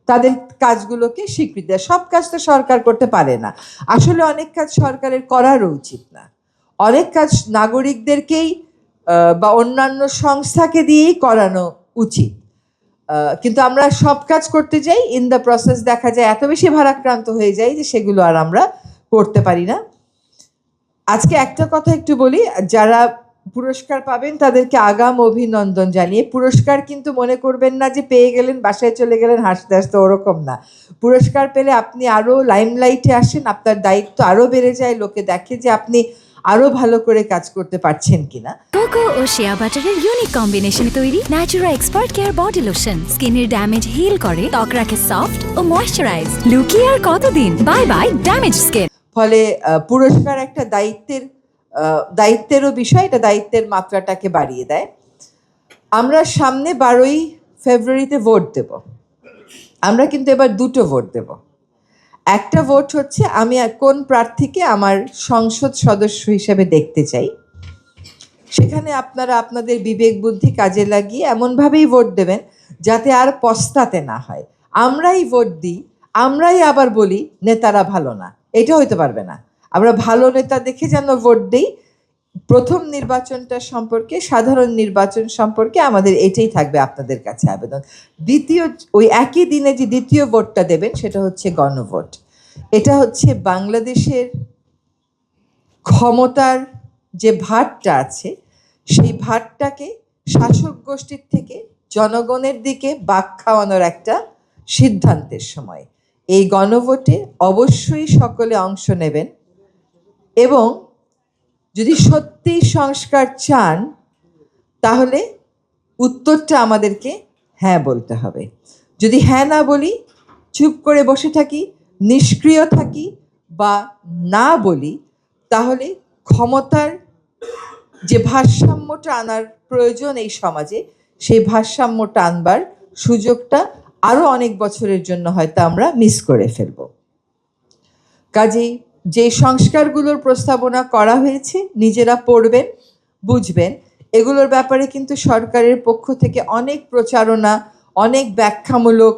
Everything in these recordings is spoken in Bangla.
তাদের কাজগুলোকে স্বীকৃতি দেয়। সব কাজ তো সরকার করতে পারে না, আসলে অনেক কাজ সরকারের করারও উচিত না, অনেক কাজ নাগরিকদেরকেই বা অন্যান্য সংস্থাকে দিয়েই করানো উচিত। কিন্তু আমরা সব কাজ করতে যাই, ইন দ্য প্রসেস দেখা যায় এত বেশি ভারাক্রান্ত হয়ে যায় যে সেগুলো আর আমরা করতে পারি না। আজকে একটা কথা একটু বলি, যারা পুরস্কার পাবেন তাদেরকে আগাম অভিনন্দন জানিয়ে, পুরস্কার কিন্তু মনে করবেন না যে পেয়ে গেলেন বাসায় চলে গেলেন হাসতে হাসতে, ওরকম না। পুরস্কার পেলে আপনি আরো লাইমলাইটে আসেন, আপনার দায়িত্ব আরো বেড়ে যায়, লোকে দেখে যে আপনি আরো ভালো করে কাজ করতে পারছেন কিনা। কোকো ও শিয়া বাটারের ইউনিক কম্বিনেশনে তৈরি Natura expert care body lotion স্কিনের ড্যামেজ হিল করে, ত্বক রাখে সফট ও ময়েশ্চারাইজ। লুকিয়ে আর কতদিন, বাই বাই ড্যামেজ স্কিন। ফলে পুরস্কার একটা দায়িত্বেরও বিষয়, এটা দায়িত্বের মাত্রাটাকে বাড়িয়ে দেয়। আমরা সামনে 12ই ফেব্রুয়ারিতে ভোট দেব। আমরা কিন্তু এবার দুটো ভোট দেব। একটা ভোট হচ্ছে আমি কোন প্রার্থীকে আমার সংসদ সদস্য হিসেবে দেখতে চাই, সেখানে আপনারা আপনাদের বিবেক বুদ্ধি কাজে লাগিয়ে এমনভাবেই ভোট দেবেন যাতে আর পস্তাতে না হয়। আমরাই ভোট দিই, আমরাই আবার বলি নেতারা ভালো না, এটা হইতে পারবে না। আমরা ভালো নেতা দেখে যেন ভোট দিই। প্রথম নির্বাচনটা সম্পর্কে, সাধারণ নির্বাচন সম্পর্কে আমাদের এটাই থাকবে আপনাদের কাছে আবেদন। দ্বিতীয়, ওই একই দিনে যে দ্বিতীয় ভোটটা দেবেন সেটা হচ্ছে গণভোট। এটা হচ্ছে বাংলাদেশের ক্ষমতার যে ভারটা আছে সেই ভারটাকে শাসক গোষ্ঠীর থেকে জনগণের দিকে বাঁক খাওয়ানোর একটা সিদ্ধান্তের সময়। এই গণভোটে অবশ্যই সকলে অংশ নেবেন এবং যদি সত্যি সংস্কার চান তাহলে উত্তরটা আমাদেরকে হ্যাঁ বলতে হবে। যদি হ্যাঁ না বলি, চুপ করে বসে থাকি, নিষ্ক্রিয় থাকি বা না বলি, তাহলে ক্ষমতার যে ভারসাম্যটা আনার প্রয়োজন এই সমাজে, সেই ভারসাম্যটা আনবার সুযোগটা আরো অনেক বছরের জন্য হয়তো আমরা মিস করে ফেলব। কাজেই যে সংস্কারগুলোর প্রস্তাবনা করা হয়েছে নিজেরা পড়বেন, বুঝবেন। এগুলোর ব্যাপারে কিন্তু সরকারের পক্ষ থেকে অনেক প্রচারণা, অনেক ব্যাখ্যামূলক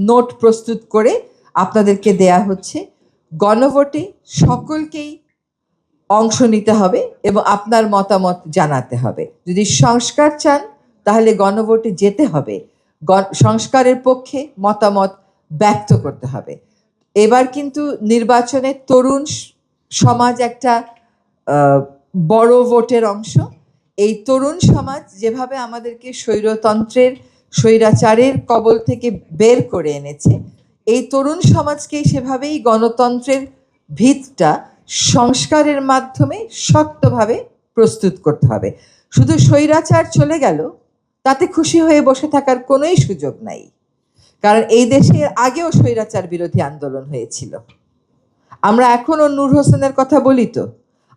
নোট প্রস্তুত করে আপনাদেরকে দেয়া হচ্ছে। গণভোটে সকলকেই অংশ নিতে হবে এবং আপনার মতামত জানাতে হবে। যদি সংস্কার চান তাহলে গণভোটে যেতে হবে, সংস্কারের পক্ষে মতামত ব্যক্ত করতে হবে। এবার কিন্তু নির্বাচনে তরুণ সমাজ একটা বড় ভোটের অংশ। এই তরুণ সমাজ যেভাবে আমাদেরকে স্বৈরাচারের কবল থেকে বের করে এনেছে, এই তরুণ সমাজকেই সেভাবেই গণতন্ত্রের ভিতটা সংস্কারের মাধ্যমে শক্তভাবে প্রস্তুত করতে হবে। শুধু স্বৈরাচার চলে গেল তাতে খুশি হয়ে বসে থাকার কোনোই সুযোগ নাই, কারণ এই দেশে আগেও স্বৈরাচার বিরোধী আন্দোলন হয়েছিল। আমরা এখনো নূর হোসেনের কথা বলি তো,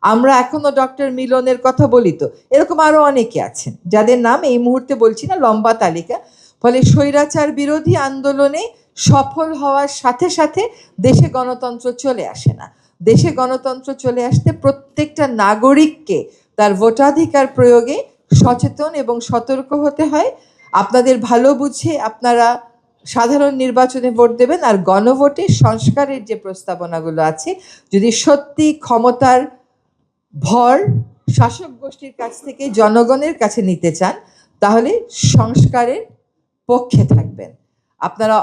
আমরা এখনো ডক্টর মিলনের কথা বলি তো, এরকম আরো অনেকে আছেন যাদের নাম এই মুহূর্তে বলছি না, লম্বা তালিকা। ফলে স্বৈরাচার বিরোধী আন্দোলনে সফল হওয়ার সাথে সাথে দেশে গণতন্ত্র চলে আসে না। দেশে গণতন্ত্র চলে আসতে প্রত্যেকটা নাগরিককে তার ভোটাধিকার প্রয়োগে সচেতন এবং সতর্ক হতে হয়। আপনাদের ভালো বুঝে আপনারা সাধারণ নির্বাচনে ভোট দেবেন, আর গণভোটে সংস্কারের যে প্রস্তাবনাগুলো আছে যদি সত্যি ক্ষমতার ভর শাসক গোষ্ঠীর কাছ থেকে জনগণের কাছে নিতে চান তাহলে সংস্কারের পক্ষে থাকবেন। আপনারা,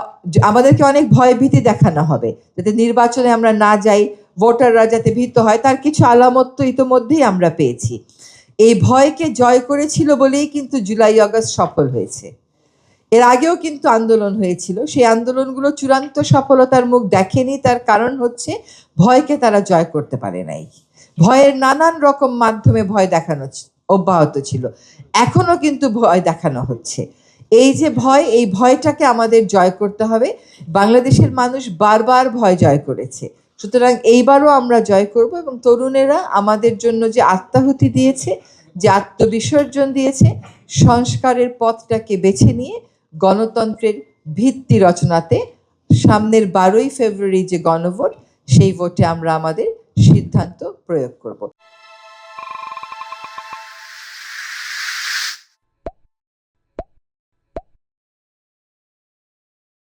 আমাদেরকে অনেক ভয় ভীতি দেখানো হবে যাতে নির্বাচনে আমরা না যাই, ভোটাররা যাতে ভীত হয়, তার কিছু আলামত তো ইতোমধ্যেই আমরা পেয়েছি। এই ভয়কে জয় করেছিল বলেই কিন্তু জুলাই আগস্ট সফল হয়েছে। এর আগেও কিন্তু আন্দোলন হয়েছিল, সেই আন্দোলনগুলো চূড়ান্ত সফলতার মুখ দেখেনি। তার কারণ হচ্ছে ভয়কে তারা জয় করতে পারে নাই। ভয়ের নানান রকম মাধ্যমে ভয় দেখানো অব্যাহত ছিল, এখনো কিন্তু ভয় দেখানো হচ্ছে। এই যে ভয়, এই ভয়টাকে আমাদের জয় করতে হবে। বাংলাদেশের মানুষ বারবার ভয় জয় করেছে, সুতরাং এইবারও আমরা জয় করব। এবং তরুণেরা আমাদের জন্য যে আত্মাহুতি দিয়েছে, যে আত্মবিসর্জন দিয়েছে, সংস্কারের পথটাকে বেছে নিয়ে গণতন্ত্রের ভিত্তি রচনাতে সামনের 12ই ফেব্রুয়ারি যে গণভোট, সেই ভোটে আমরা আমাদের সিদ্ধান্ত প্রয়োগ করব।